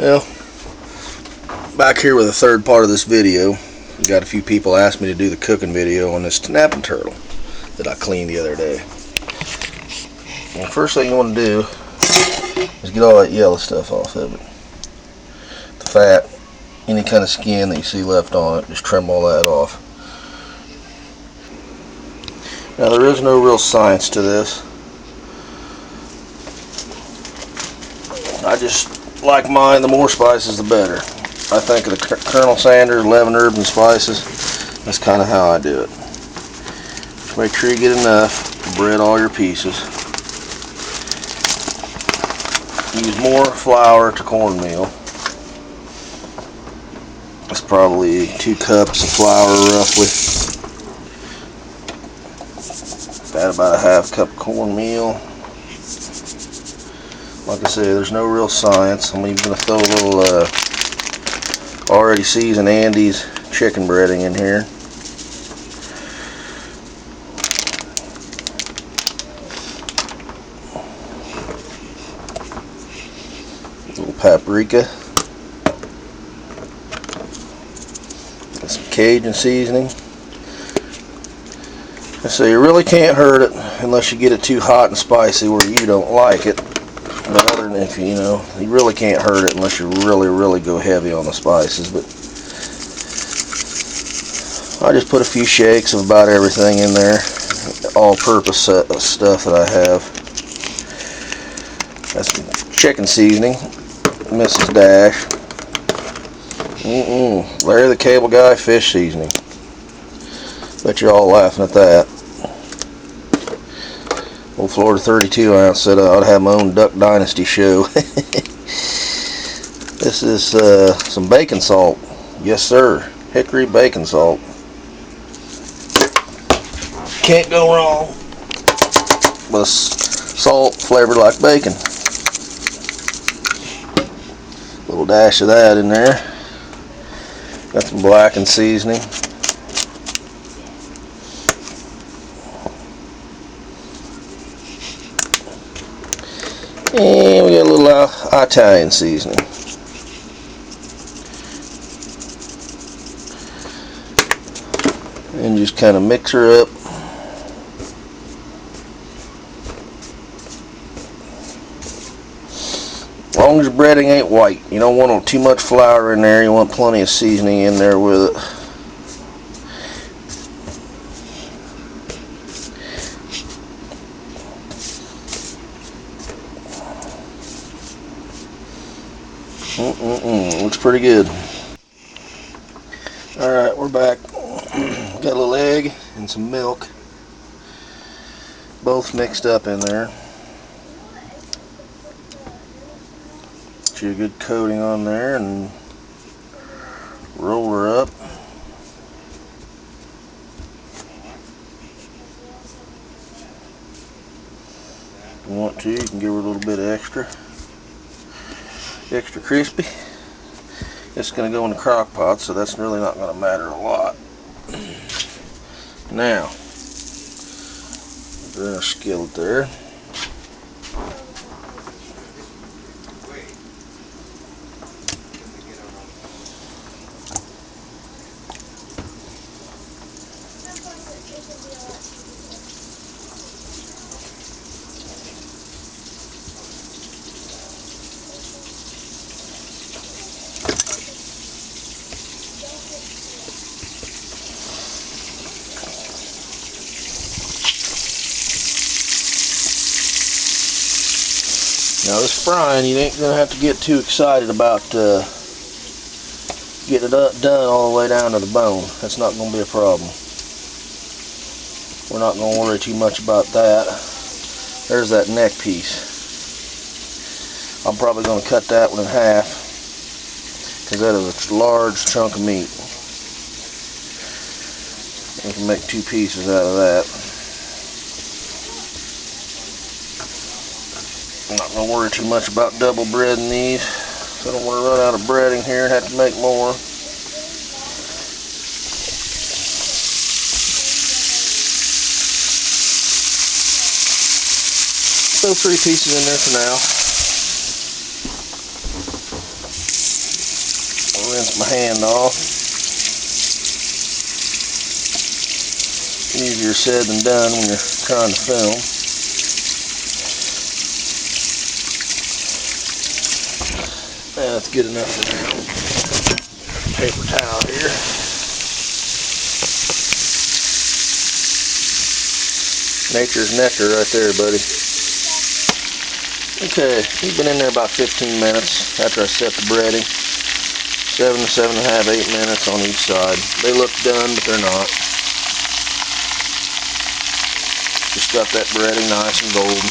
Well, back here with the third part of this video. Got a few people asked me to do the cooking video on this snapping turtle that I cleaned the other day. And the first thing you want to do is get all that yellow stuff off of it. The fat, any kind of skin that you see left on it, just trim all that off. Now there is no real science to this. I just like mine, the more spices the better. I think of the Colonel Sanders 11 herbs and spices. That's kind of how I do it. Just make sure you get enough to bread all your pieces. Use more flour to cornmeal. That's probably 2 cups of flour roughly. Add about a half cup of cornmeal. Like I say, there's no real science. I'm even going to throw a little already seasoned Andy's chicken breading in here. A little paprika. And some Cajun seasoning. So you really can't hurt it unless you get it too hot and spicy where you don't like it. But other than if you really can't hurt it unless you really go heavy on the spices. But I just put a few shakes of about everything in there, all-purpose stuff that I have. That's some chicken seasoning, Mrs. Dash. Larry the Cable Guy fish seasoning. Bet you're all laughing at that. Old Florida 32 ounce said I ought to have my own Duck Dynasty show. This is some bacon salt. Yes sir, hickory bacon salt. Can't go wrong with salt flavored like bacon. Little dash of that in there. Got some blackened seasoning. And we got a little Italian seasoning. And just kind of mix her up. As long as your breading ain't white. You don't want too much flour in there. You want plenty of seasoning in there with it. Looks pretty good. Alright, we're back. Got a little egg and some milk. Both mixed up in there. Get you a good coating on there and roll her up. If you want to, you can give her a little bit extra crispy. It's going to go in the crock pot, so that's really not going to matter a lot. Now, put in a skillet there. Now this frying, you ain't going to have to get too excited about getting it done all the way down to the bone. That's not going to be a problem. We're not going to worry too much about that. There's that neck piece. I'm probably going to cut that one in half because that is a large chunk of meat. We can make 2 pieces out of that. I'm not going to worry too much about double breading these. So I don't want to run out of breading here and have to make more. Throw 3 pieces in there for now. rinse my hand off. Easier said than done when you're trying to film. That's good enough for now. Paper towel here. Nature's nectar right there, buddy. Okay, he's been in there about 15 minutes after I set the breading. 7 to 7.5, 8 minutes on each side. They look done, but they're not. Just got that breading nice and golden.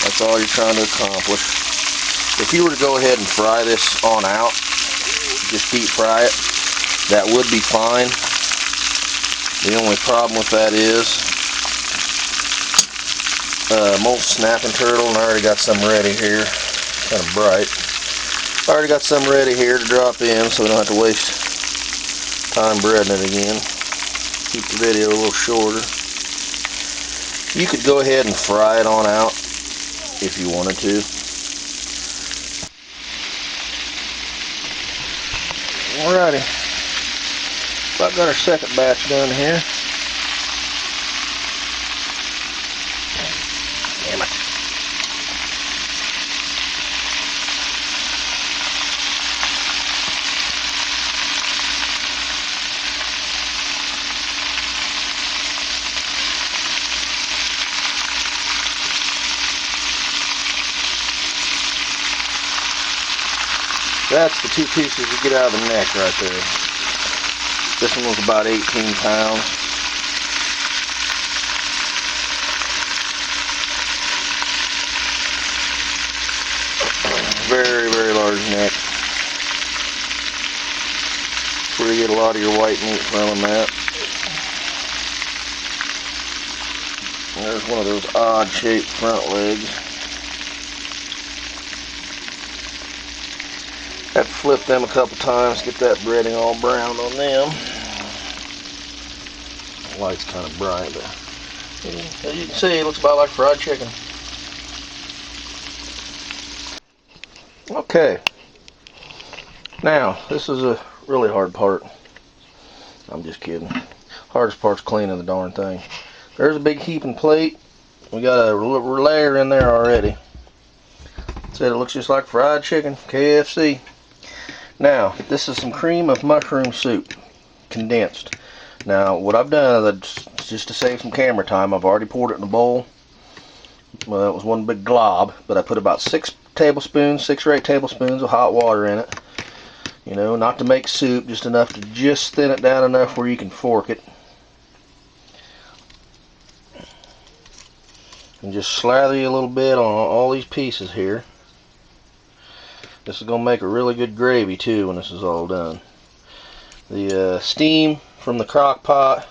That's all you're trying to accomplish. If you were to go ahead and fry this on out, just deep fry it, that would be fine. The only problem with that is molten snapping turtle, and I already got some ready here. Kind of bright. I already got some ready here to drop in, so we don't have to waste time breading it again. Keep the video a little shorter. You could go ahead and fry it on out if you wanted to. Alrighty. About got our second batch done here. Damn it. That's the two pieces you get out of the neck right there. This one was about 18 pounds. Very, very large neck. That's where you get a lot of your white meat from on that. And there's one of those odd shaped front legs. Have to flip them a couple times, get that breading all browned on them. The light's kind of bright, but as you can see, it looks about like fried chicken. Okay. Now, this is a really hard part. I'm just kidding. Hardest part's cleaning the darn thing. There's a big heaping plate. We got a layer in there already. Said it looks just like fried chicken, KFC. Now, this is some cream of mushroom soup, condensed. Now, what I've done, just to save some camera time, I've already poured it in a bowl. Well, it was one big glob, but I put about 6 or 8 tablespoons of hot water in it. You know, not to make soup, just enough to just thin it down enough where you can fork it. And just slather you a little bit on all these pieces here. This is going to make a really good gravy too when this is all done. The steam from the crock pot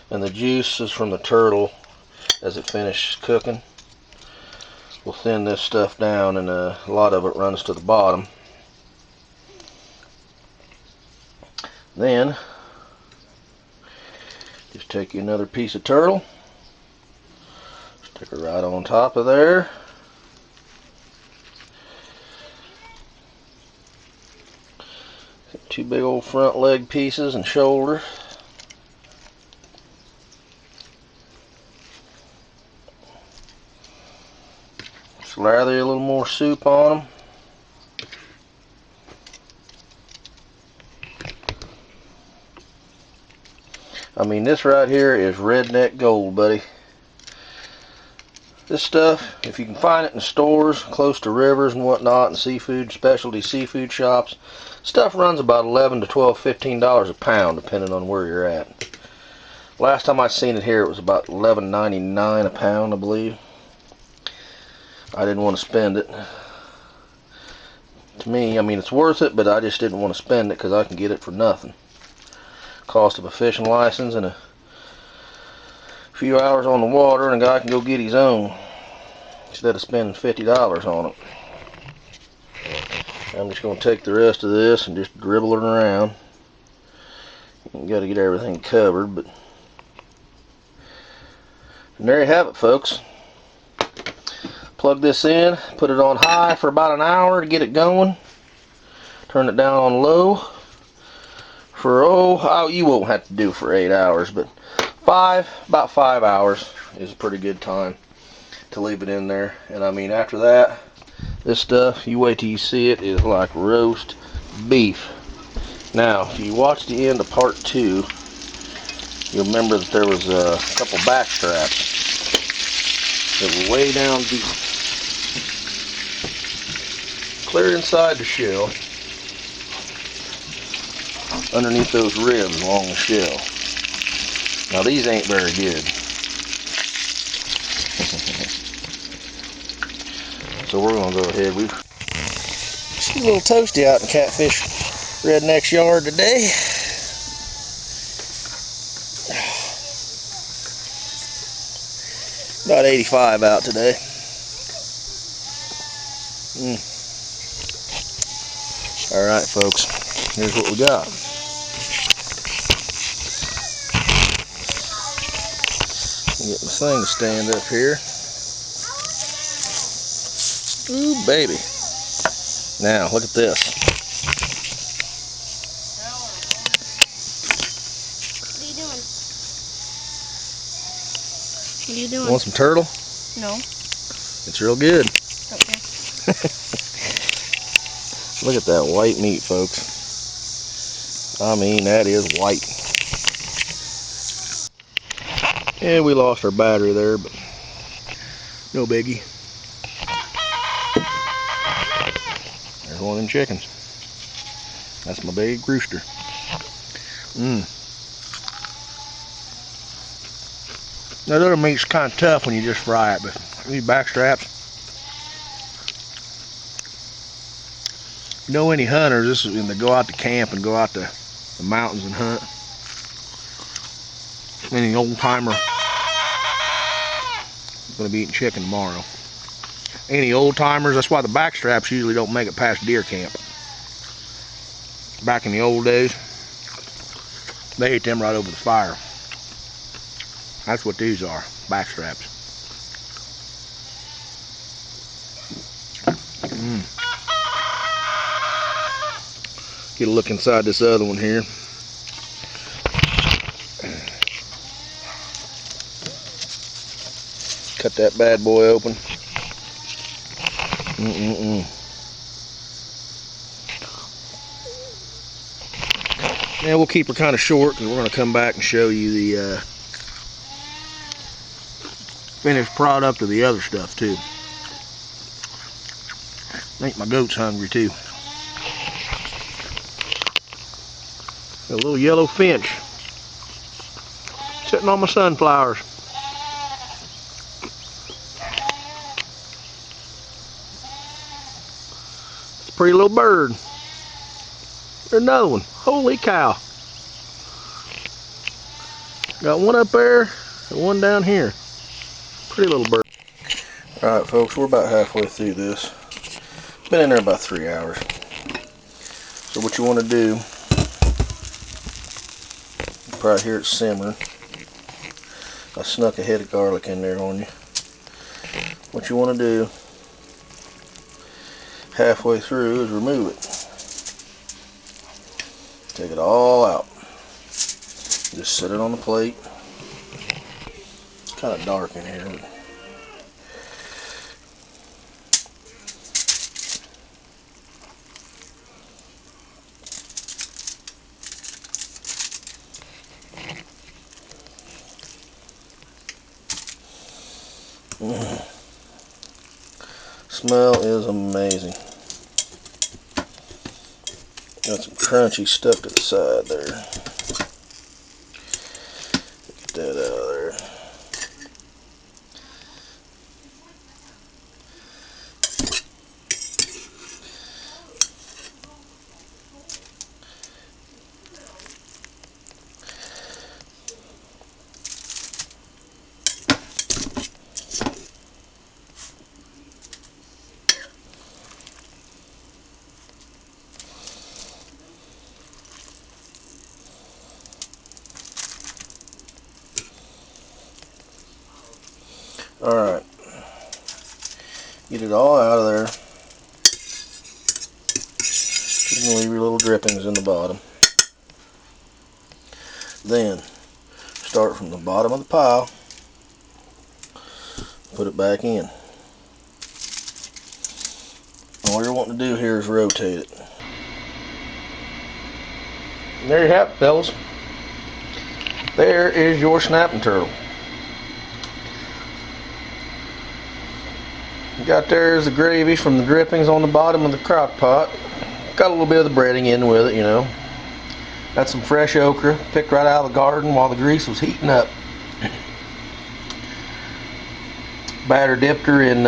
and the juices from the turtle as it finishes cooking will thin this stuff down, and a lot of it runs to the bottom. Then just take you another piece of turtle, stick it right on top of there. Two big old front leg pieces and shoulder. Slather a little more soup on them. I mean, this right here is redneck gold, buddy. This stuff, if you can find it in stores close to rivers and whatnot, and specialty seafood shops, stuff runs about $11 to $12, $15 a pound, depending on where you're at. Last time I seen it here, it was about $11.99 a pound, I believe. I didn't want to spend it. To me, I mean, it's worth it, but I just didn't want to spend it because I can get it for nothing. Cost of a fishing license and a few hours on the water, and a guy can go get his own instead of spending $50 on it. I'm just going to take the rest of this and just dribble it around. You got to get everything covered, but and there you have it, folks. Plug this in, put it on high for about an hour to get it going. Turn it down on low for, you won't have to do for 8 hours, but about 5 hours is a pretty good time to leave it in there. And I mean, after that, this stuff, you wait till you see it, is like roast beef. Now, if you watch the end of part 2, you'll remember that there was a couple backstraps that were way down deep, clear inside the shell, underneath those ribs along the shell. Now these ain't very good. So we're gonna go ahead. She's a little toasty out in Catfish Redneck's yard today. About 85 out today. Alright folks, here's what we got. Get my thing to stand up here. Ooh, baby. Now, look at this. What are you doing? What are you doing? Want some turtle? No. It's real good. Okay. Look at that white meat, folks. I mean, that is white. Yeah, we lost our battery there, but no biggie. There's one of them chickens. That's my big rooster. That other meat's kind of tough when you just fry it, but these backstraps, you know, any hunters, this is when they go out to camp and go out to the mountains and hunt. Any old timer gonna be eating chicken tomorrow. Any old timers, that's why the backstraps usually don't make it past deer camp. Back in the old days, they ate them right over the fire. That's what these are, backstraps. Get a look inside this other one here. Cut that bad boy open. Yeah, we'll keep her kind of short because we're going to come back and show you the finished product of the other stuff too. I think my goat's hungry too. A little yellow finch sitting on my sunflowers. It's a pretty little bird. There's another one. Holy cow. Got one up there and one down here. Pretty little bird. Alright folks, we're about halfway through this. Been in there about 3 hours. So what you want to do, you probably hear it simmering. I snuck a head of garlic in there on you. What you want to do halfway through is remove it. Take it all out. Just set it on the plate. It's kind of dark in here. Smell is amazing. Got some crunchy stuff to the side there. Get that out of there. Alright, get it all out of there. You can leave your little drippings in the bottom. Then start from the bottom of the pile, put it back in. All you're wanting to do here is rotate it. And there you have it, fellas. There is your snapping turtle. You got there is the gravy from the drippings on the bottom of the crock pot. Got a little bit of the breading in with it, you know. Got some fresh okra picked right out of the garden while the grease was heating up. Batter dipped her in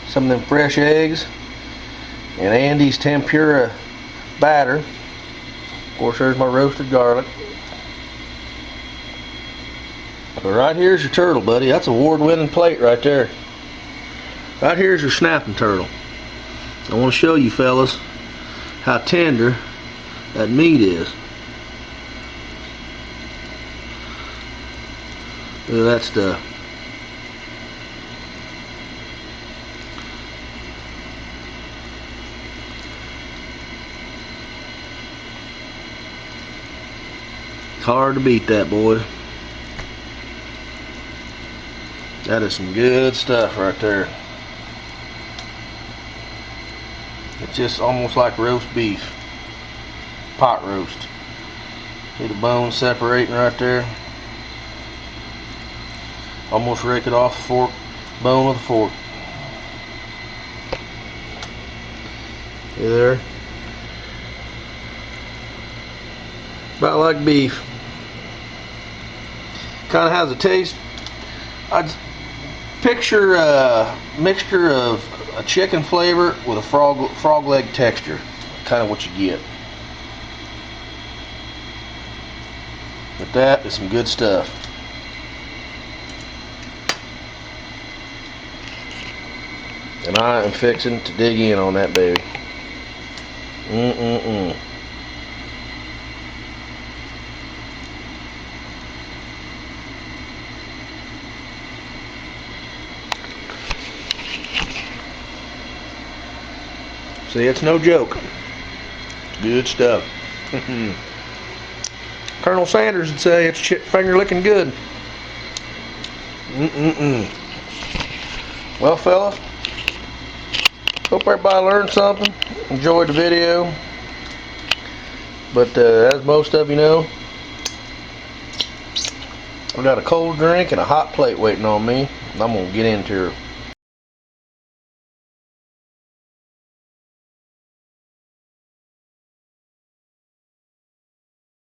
some of them fresh eggs and Andy's tempura batter. Of course, there's my roasted garlic. But right here's your turtle, buddy. That's an award-winning plate right there. Right here's your snapping turtle. I want to show you fellas how tender that meat is. Look at that stuff. It's hard to beat that, boy. That is some good stuff right there. It's just almost like roast beef. Pot roast. See the bone separating right there? Almost rake it off the fork, bone with a fork. See there? About like beef. Kind of has a taste. I'd picture a mixture of a chicken flavor with a frog leg texture. Kind of what you get. But that is some good stuff. And I am fixing to dig in on that baby. See, it's no joke. Good stuff. Colonel Sanders would say it's finger licking good. Well, fellas, hope everybody learned something. Enjoyed the video. But as most of you know, I've got a cold drink and a hot plate waiting on me. I'm going to get into her.